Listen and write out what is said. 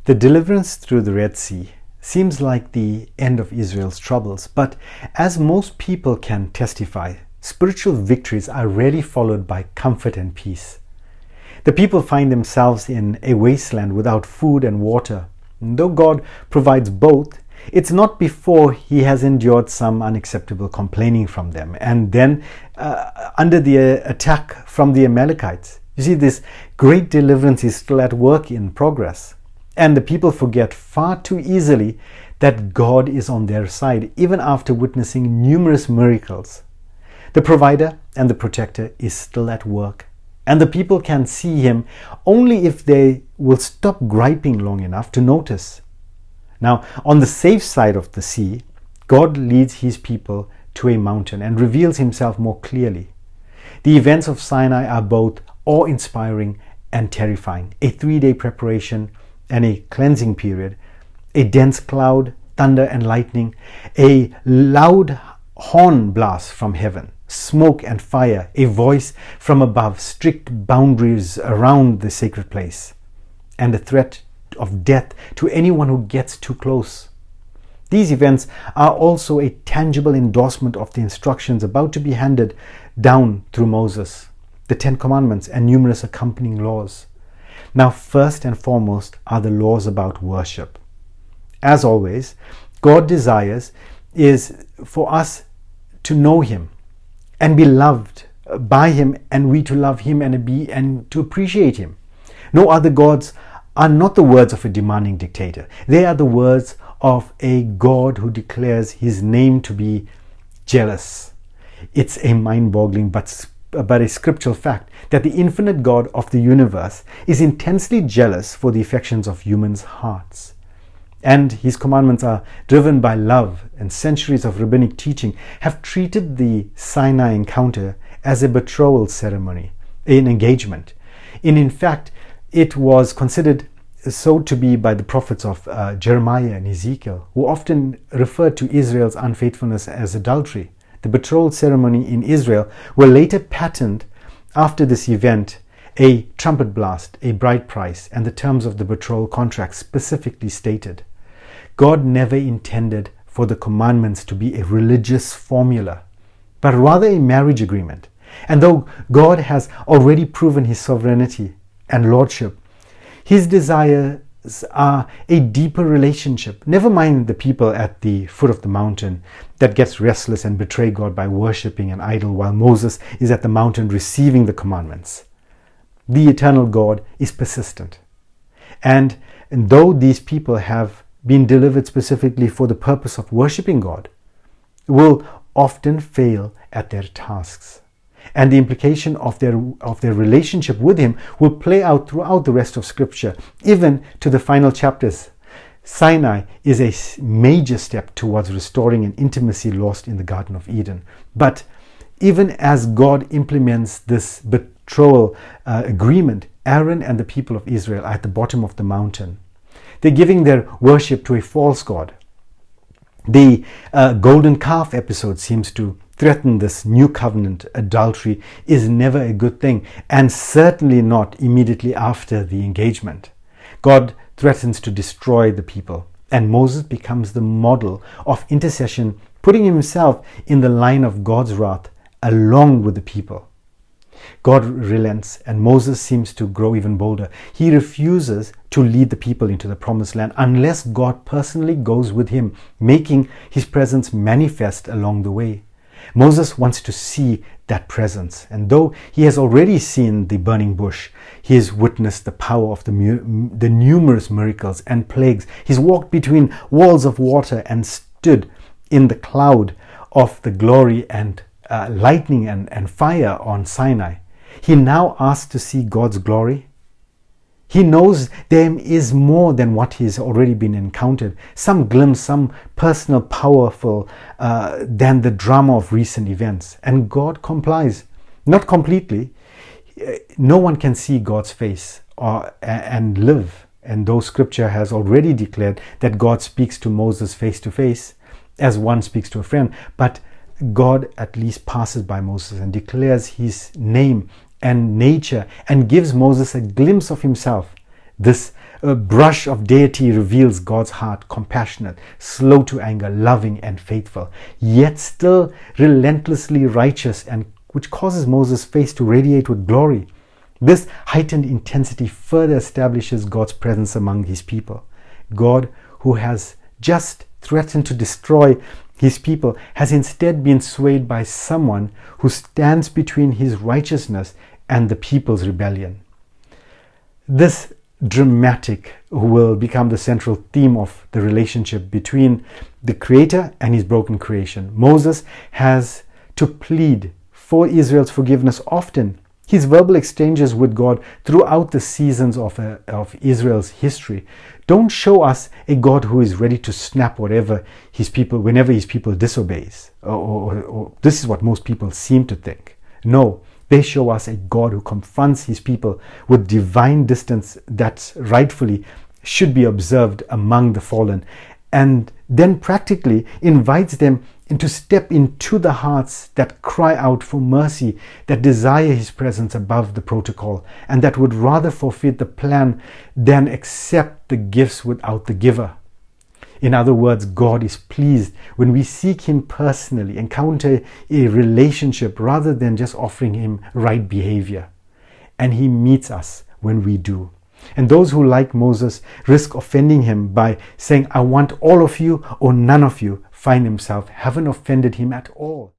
The deliverance through the Red Sea seems like the end of Israel's troubles, but as most people can testify, spiritual victories are rarely followed by comfort and peace. The people find themselves in a wasteland without food and water. And though God provides both, it's not before he has endured some unacceptable complaining from them, and then under the attack from the Amalekites. You see, this great deliverance is still at work in progress. And the people forget far too easily that God is on their side, even after witnessing numerous miracles. The provider and the protector is still at work, and the people can see him only if they will stop griping long enough to notice. Now, on the safe side of the sea, God leads his people to a mountain and reveals himself more clearly. The events of Sinai are both awe-inspiring and terrifying. A 3-day preparation and a cleansing period, a dense cloud, thunder and lightning, a loud horn blast from heaven, smoke and fire, a voice from above, strict boundaries around the sacred place, and a threat of death to anyone who gets too close. These events are also a tangible endorsement of the instructions about to be handed down through Moses, the 10 Commandments and numerous accompanying laws. Now, first and foremost are the laws about worship. As always, God desires is for us to know him and be loved by him, and we to love him and to appreciate him. No other gods are not the words of a demanding dictator. They are the words of a God who declares his name to be jealous. It's a mind-boggling but a scriptural fact that the infinite God of the universe is intensely jealous for the affections of humans' hearts. And his commandments are driven by love, and centuries of rabbinic teaching have treated the Sinai encounter as a betrothal ceremony, an engagement. In fact, it was considered so to be by the prophets of Jeremiah and Ezekiel, who often referred to Israel's unfaithfulness as adultery. The betrothal ceremony in Israel were later patterned after this event. A trumpet blast, a bride price, and the terms of the betrothal contract specifically stated. God never intended for the commandments to be a religious formula, but rather a marriage agreement. And though God has already proven his sovereignty and lordship, his desires are a deeper relationship. Never mind the people at the foot of the mountain that gets restless and betray God by worshipping an idol while Moses is at the mountain receiving the commandments. The eternal God is persistent. And though these people have been delivered specifically for the purpose of worshipping God, will often fail at their tasks. And the implication of their relationship with him will play out throughout the rest of Scripture, even to the final chapters. Sinai is a major step towards restoring an intimacy lost in the Garden of Eden. But even as God implements this betrothal agreement, Aaron and the people of Israel are at the bottom of the mountain. They're giving their worship to a false god. The golden calf episode seems to threaten this new covenant. Adultery is never a good thing, and certainly not immediately after the engagement. God threatens to destroy the people, and Moses becomes the model of intercession, putting himself in the line of God's wrath along with the people. God relents, and Moses seems to grow even bolder. He refuses to lead the people into the promised land unless God personally goes with him, making his presence manifest along the way. Moses wants to see that presence, and though he has already seen the burning bush, he has witnessed the power of the numerous miracles and plagues. He's walked between walls of water and stood in the cloud of the glory and lightning and fire on Sinai. He now asks to see God's glory. He knows there is more than what he's already been encountered, some glimpse, some personal, powerful than the drama of recent events. And God complies, not completely. No one can see God's face and live. And though Scripture has already declared that God speaks to Moses face to face, as one speaks to a friend, but God at least passes by Moses and declares his name and nature and gives Moses a glimpse of himself. This brush of deity reveals God's heart, compassionate, slow to anger, loving and faithful, yet still relentlessly righteous, and which causes Moses' face to radiate with glory. This heightened intensity further establishes God's presence among his people. God, who has just threatened to destroy his people, has instead been swayed by someone who stands between his righteousness and the people's rebellion. This dramatic will become the central theme of the relationship between the Creator and his broken creation. Moses has to plead for Israel's forgiveness often. His verbal exchanges with God throughout the seasons of Israel's history don't show us a God who is ready to snap whenever his people disobeys. Or this is what most people seem to think. No, they show us a God who confronts his people with divine distance that rightfully should be observed among the fallen, and then practically invites them to step into the hearts that cry out for mercy, that desire his presence above the protocol, and that would rather forfeit the plan than accept the gifts without the giver. In other words, God is pleased when we seek him personally, encounter a relationship rather than just offering him right behavior. And he meets us when we do. And those who, like Moses, risk offending him by saying, "I want all of you or none of you," find himself haven't offended him at all.